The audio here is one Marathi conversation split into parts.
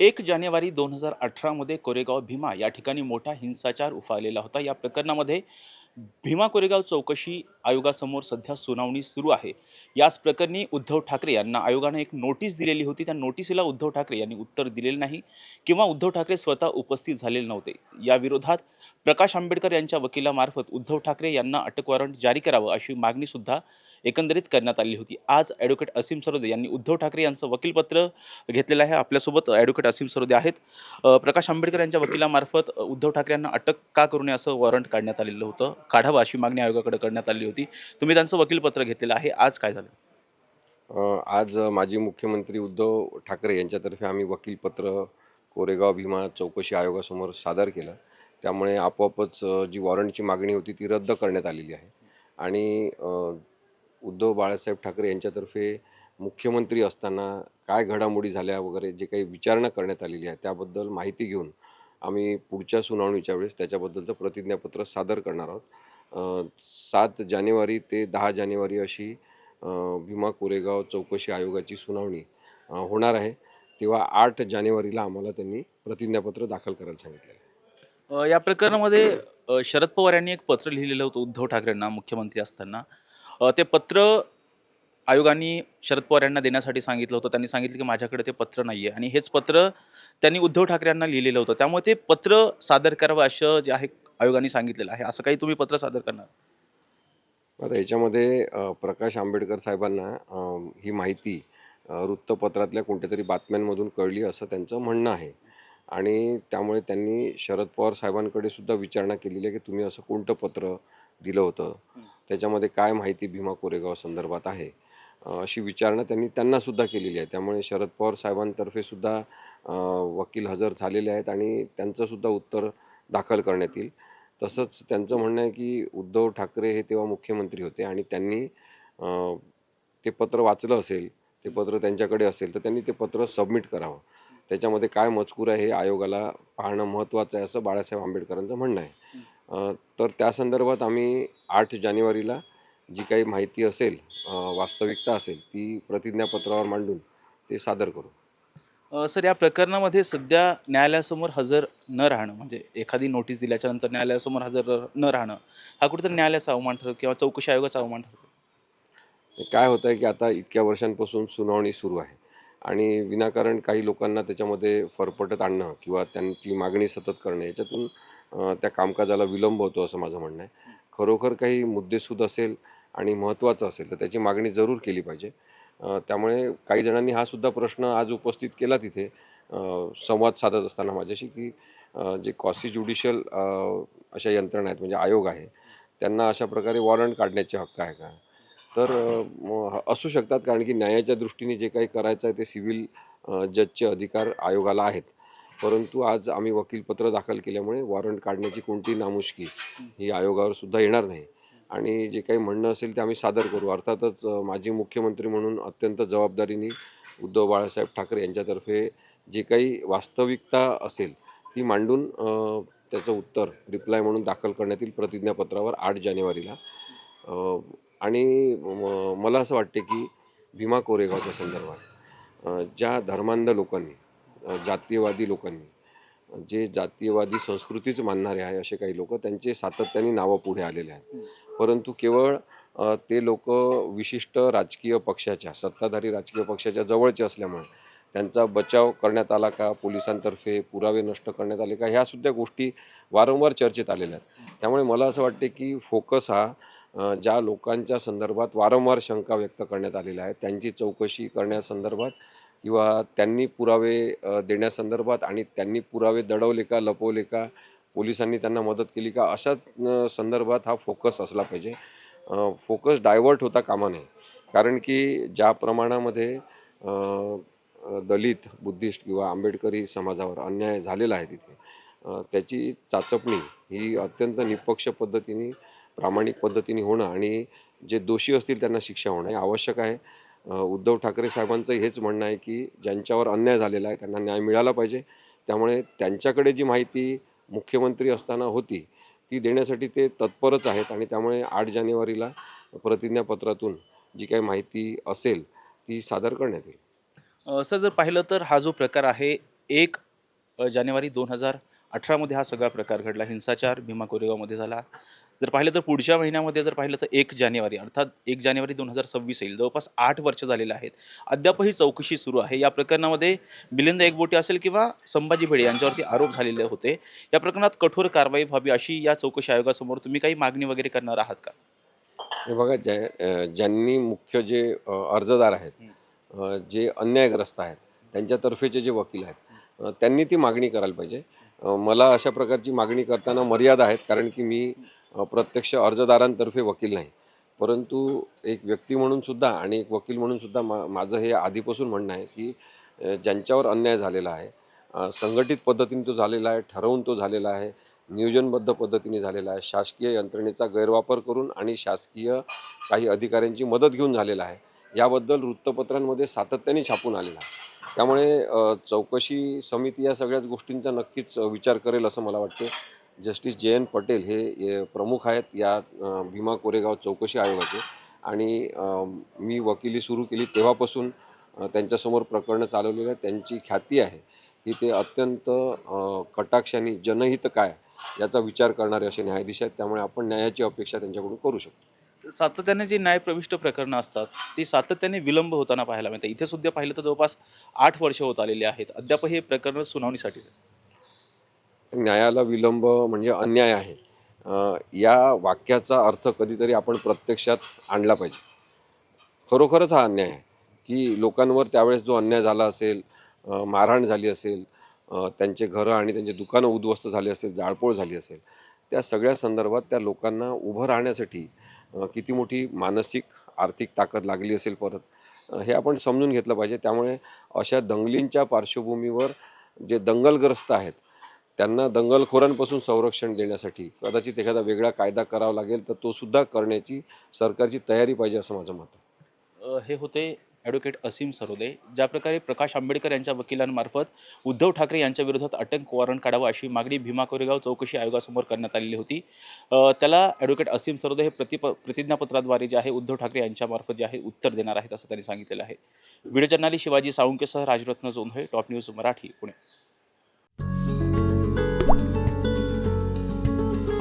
1 जानेवारी 2018 मध्ये कोरेगाव भीमा या ठिकाणी मोठा हिंसाचार उफाळलेला होता। या प्रकरणामध्ये भीमा कोरेगाव चौकशी आयोगासमोर सध्या सुनावणी सुरू आहे। याच प्रकरणी उद्धव ठाकरे यांना आयोगाने एक नोटीस दिलेली होती। त्या नोटिसीला उद्धव ठाकरे यांनी उत्तर दिलेले नाही किंवा उद्धव ठाकरे स्वतः उपस्थित झालेले नव्हते। या विरोधात प्रकाश आंबेडकर यांच्या वकिलामार्फत उद्धव ठाकरे यांना अटक वॉरंट जारी करावं अशी मागणी सुद्धा एकंदरीत करण्यात आली होती। आज ॲडव्होकेट असीम सरोदे यांनी उद्धव ठाकरे यांचं वकीलपत्र घेतलेलं आहे। आपल्यासोबत ॲडव्होकेट असीम सरोदे आहेत। प्रकाश आंबेडकर यांच्या वकिलामार्फत उद्धव ठाकरे यांना अटक का करू नये असं वॉरंट काढण्यात आलेलं होतं, काढावं अशी मागणी आयोगाकडे करण्यात आली होती। तुम्ही त्यांचं वकीलपत्र घेतलेलं आहे, आज काय झालं? आज माजी मुख्यमंत्री उद्धव ठाकरे यांच्यातर्फे आम्ही वकीलपत्र कोरेगाव भीमा चौकशी आयोगासमोर सादर केलं। त्यामुळे आपोआपच जी वॉरंटची मागणी होती ती रद्द करण्यात आलेली आहे आणि उद्धव बाळासाहेब ठाकरे यांच्यातर्फे मुख्यमंत्री असताना काय घडामोडी झाल्या वगैरे जे काही विचारणा करण्यात आलेली आहे त्याबद्दल माहिती घेऊन आम्ही पुढच्या सुनावणीच्या वेळेस त्याच्याबद्दलचं प्रतिज्ञापत्र सादर करणार आहोत। 7 जानेवारी ते 10 जानेवारी अशी भीमा कोरेगाव चौकशी आयोगाची सुनावणी होणार आहे। तेव्हा 8 जानेवारीला आम्हाला त्यांनी प्रतिज्ञापत्र दाखल करायला सांगितलेलं आहे। या प्रकरणामध्ये शरद पवार यांनी एक पत्र लिहिलेलं होतं उद्धव ठाकरेंना मुख्यमंत्री असताना। ते पत्र आयोगाने शरद पवार यांना देण्यासाठी सांगितलं होतं। त्यांनी सांगितलं की माझ्याकडे ते पत्र नाही आहे आणि हेच पत्र त्यांनी उद्धव ठाकरे यांना लिहिलेलं होतं। त्यामुळे ते पत्र सादर करावं असं जे आहे आयोगाने सांगितलेलं आहे। असं काही तुम्ही पत्र सादर करणार? आता याच्यामध्ये प्रकाश आंबेडकर साहेबांना ही माहिती वृत्तपत्रातल्या कोणत्यातरी बातम्यांमधून कळली असं त्यांचं म्हणणं आहे आणि त्यामुळे त्यांनी शरद पवार साहेबांकडे सुद्धा विचारणा केलेली आहे की तुम्ही असं कोणतं पत्र दिलं होतं, त्याच्यामध्ये काय माहिती भीमा कोरेगाव संदर्भात आहे, अशी विचारणा त्यांनी त्यांना सुद्धा केलेली आहे। त्यामुळे शरद पवार साहेबांतर्फे सुद्धा वकील हजर झालेले आहेत आणि त्यांचं सुद्धा उत्तर दाखल करण्यात येईल। तसंच त्यांचं म्हणणं आहे की उद्धव ठाकरे हे तेव्हा मुख्यमंत्री होते आणि त्यांनी ते पत्र वाचलं असेल, ते पत्र त्यांच्याकडे असेल तर त्यांनी ते पत्र सबमिट करावं। त्याच्यामध्ये काय मजकूर आहे हे आयोगाला पाहणं महत्त्वाचं आहे असं बाळासाहेब आंबेडकरांचं म्हणणं आहे। तर त्या संदर्भात आम्ही 8 जानेवारीला जी काही माहिती असेल, वास्तविकता असेल ती प्रतिज्ञापत्रावर मांडून ते सादर करू। सर, या प्रकरणामध्ये सध्या न्यायालयासमोर हजर न राहणं म्हणजे एखादी नोटीस दिल्याच्या नंतर न्यायालयासमोर हजर न राहणं हा कुठेतरी न्यायालयाचा अवमान ठरतो किंवा चौकशी आयोगाचा अवमान ठरतो? काय होतं आहे की आता इतक्या वर्षांपासून सुनावणी सुरू आहे आणि विनाकारण काही लोकांना त्याच्यामध्ये फरफटत आणणं किंवा त्यांची मागणी सतत करणं याच्यातून त्या कामकाजाला विलंब होतो असं माझं म्हणणं आहे। खरोखर काही मुद्देसूद असेल आणि महत्त्वाचं असेल तर त्याची मागणी जरूर केली पाहिजे। त्यामुळे काही जणांनी हा सुद्धा प्रश्न आज उपस्थित केला तिथे संवाद साधत असताना माझ्याशी की जे क्वासी ज्युडिशियल अशा यंत्रणा आहेत म्हणजे आयोग आहे त्यांना अशा प्रकारे वॉरंट काढण्याचे हक्क आहे का? तर असू शकतात कारण की न्यायाच्या दृष्टीने जे काही करायचं आहे ते सिव्हिल जजचे अधिकार आयोगाला आहेत। परंतु आज आम्ही वकीलपत्र दाखल केल्यामुळे वॉरंट काढण्याची कोणती नामुष्की ही आयोगावर सुद्धा येणार नाही आणि जे काही म्हणणं असेल ते आम्ही सादर करू। अर्थातच माजी मुख्यमंत्री म्हणून अत्यंत जबाबदारीने उद्धव बाळासाहेब ठाकरे यांच्यातर्फे जे काही वास्तविकता असेल ती मांडून त्याचं उत्तर रिप्लाय म्हणून दाखल करण्यात येईल प्रतिज्ञापत्रावर 8 जानेवारीला। आणि मला असं वाटते की भीमा कोरेगावच्या संदर्भात ज्या धर्मांध लोकांनी, जातीयवादी लोकांनी, जे जातीयवादी संस्कृतीच मानणारे आहे असे काही लोक त्यांचे सातत्याने नावं पुढे आलेले आहेत। परंतु केवळ ते लोक विशिष्ट राजकीय पक्षाच्या, सत्ताधारी राजकीय पक्षाच्या जवळचे असल्यामुळे त्यांचा बचाव करण्यात आला का, पोलिसांतर्फे पुरावे नष्ट करण्यात आले का, ह्या सुद्धा गोष्टी वारंवार चर्चेत आलेल्या आहेत। त्यामुळे मला असं वाटते की फोकस हा ज्या लोकांच्या संदर्भात वारंवार शंका व्यक्त करण्यात आलेल्या आहेत त्यांची चौकशी करण्यासंदर्भात किंवा त्यांनी पुरावे देण्यासंदर्भात आणि त्यांनी पुरावे दडवले का, लपवले का, पोलिसांनी त्यांना मदत केली का, अशा संदर्भात हा फोकस असला पाहिजे। फोकस डायव्हर्ट होता कामा नये कारण की ज्या प्रमाणामध्ये दलित, बुद्धिस्ट किंवा आंबेडकरी समाजावर अन्याय झालेला आहे तिथे त्याची चाचपणी ही अत्यंत निष्पक्ष पद्धतीने, प्रामाणिक पद्धतीने होणं आणि जे दोषी असतील त्यांना शिक्षा होणं हे आवश्यक आहे। उद्धव ठाकरे साहेबांचं हेच म्हणणं आहे की ज्यांच्यावर अन्याय झालेला आहे त्यांना न्याय मिळाला पाहिजे। त्यामुळे त्यांच्याकडे जी माहिती मुख्यमंत्री असताना होती ती देण्यासाठी ते तत्परच आहेत आणि त्यामुळे 8 जानेवारीला प्रतिज्ञापत्रातून जी काही माहिती असेल ती सादर करण्यात येईल। सर, जर पाहिलं तर हा जो प्रकार आहे 1 जानेवारी 2018मध्ये हा सगळा प्रकार घडला, हिंसाचार भीमा कोरेगावमध्ये झाला. जर पाहिलं तर पुढच्या महिन्यामध्ये जर पाहिलं तर 1 जानेवारी अर्थात 1 जानेवारी 2026 येईल. जवळपास 8 वर्ष झालेले आहेत. अद्यापही चौकशी सुरू आहे. या प्रकरणामध्ये मिलिंद एकबोटे असेल किंवा संभाजी भिडे यांच्यावरती आरोप झालेले होते. या प्रकरणात कठोर कारवाई व्हावी अशी या चौकशी आयोगासमोर तुम्ही काही मागणी वगैरे करणार आहात का? हे बघा, ज्यांनी मुख्य जे अर्जदार आहेत, जे अन्यायग्रस्त आहेत, त्यांच्यातर्फेचे जे वकील आहेत, त्यांनी ती मागणी करायला पाहिजे. मला अशा प्रकारची मागणी करताना मर्यादा आहेत, कारण की मी प्रत्यक्ष अर्जदारांतर्फे वकील नाही. परंतु एक व्यक्ती म्हणून सुद्धा आणि एक वकील म्हणून सुद्धा माझं हे आधीपासून म्हणणं आहे की ज्यांच्यावर अन्याय झालेला आहे, संघटित पद्धतीने तो झालेला आहे, ठरवून तो झालेला आहे, नियोजनबद्ध पद्धतीने झालेला आहे, शासकीय यंत्रणेचा गैरवापर करून आणि शासकीय काही अधिकाऱ्यांची मदत घेऊन झालेला आहे, याबद्दल वृत्तपत्रांमध्ये सातत्याने छापून आलेला आहे. त्यामुळे चौकशी समिती या सगळ्याच गोष्टींचा नक्कीच विचार करेल असं मला वाटते. जस्टिस JN पटेल हे प्रमुख आहेत या भीमा कोरेगाव चौकशी आयोगाचे, आणि मी वकिली सुरू केली तेव्हापासून त्यांच्यासमोर प्रकरणं चालवलेली आहेत. त्यांची ख्याती आहे की ते अत्यंत कटाक्षाने जनहित काय याचा विचार करणारे असे न्यायाधीश आहेत. त्यामुळे आपण न्यायाची अपेक्षा त्यांच्याकडून करू शकतो. सातत्याने जी न्यायप्रविष्ट प्रकरणं असतात ती सातत्याने विलंब होताना पाहायला मिळते. इथे सुद्धा पाहिलं तर जवळपास 8 वर्ष होत आलेली आहेत. अद्याप हे प्रकरण सुनावणीसाठी न्यायाला विलंब म्हणजे अन्याय आहे, या वाक्याचा अर्थ कधीतरी आपण प्रत्यक्षात आणला पाहिजे. खरोखरच हा अन्याय आहे की लोकांवर त्यावेळेस जो अन्याय झाला असेल, मारहाण झाली असेल, त्यांचे घरं आणि त्यांचे दुकानं उद्ध्वस्त झाले असेल, जाळपोळ झाली असेल, त्या सगळ्या संदर्भात त्या लोकांना उभं राहण्यासाठी किती मोठी मानसिक आर्थिक ताकद लागली असेल परत, हे आपण समजून घेतलं पाहिजे. त्यामुळे अशा दंगलींच्या पार्श्वभूमीवर जे दंगलग्रस्त आहेत त्यांना दंगलखोरांपासून संरक्षण देण्यासाठी कदाचित एखादा वेगळा कायदा करावा लागेल, तर तो सुद्धा करण्याची सरकारची तयारी पाहिजे असं माझं मत आहे. हे होते ॲडव्होकेट असीम सरोदे. ज्या प्रकारे प्रकाश आंबेडकर यांच्या वकिलांमार्फत उद्धव ठाकरे यांच्या विरोधात अटक वॉरंट काढावं अशी मागणी भीमा कोरेगाव चौकशी आयोगासमोर करण्यात आलेली होती. त्याला ॲडव्होकेट असीम सरोदे हे प्रतिज्ञापत्राद्वारे जे आहे उद्धव ठाकरे यांच्यामार्फत जे आहे उत्तर देणार आहेत असं त्यांनी सांगितलेलं आहे. व्हिडिओ जर्नलिस्ट शिवाजी साळुंकेसह राजरत्न जोंधळे, टॉप न्यूज मराठी, पुणे.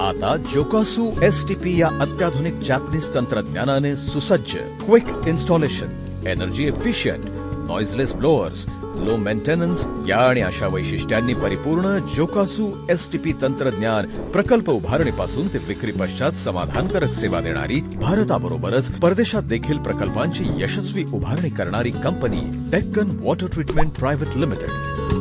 आता जोकासू STP या अत्याधुनिक जॅपनीज तंत्रज्ञानाने सुसज्ज, quick installation, energy efficient, noiseless blowers, low maintenance या आणि अशा वैशिष्ट्यांनी परिपूर्ण जोकासू STP तंत्रज्ञान प्रकल्प उभारणीपासून ते विक्री पश्चात समाधानकारक सेवा देणारी, भारताबरोबरच परदेशात देखील प्रकल्पांची यशस्वी उभारणी करणारी company Deccan water treatment private limited.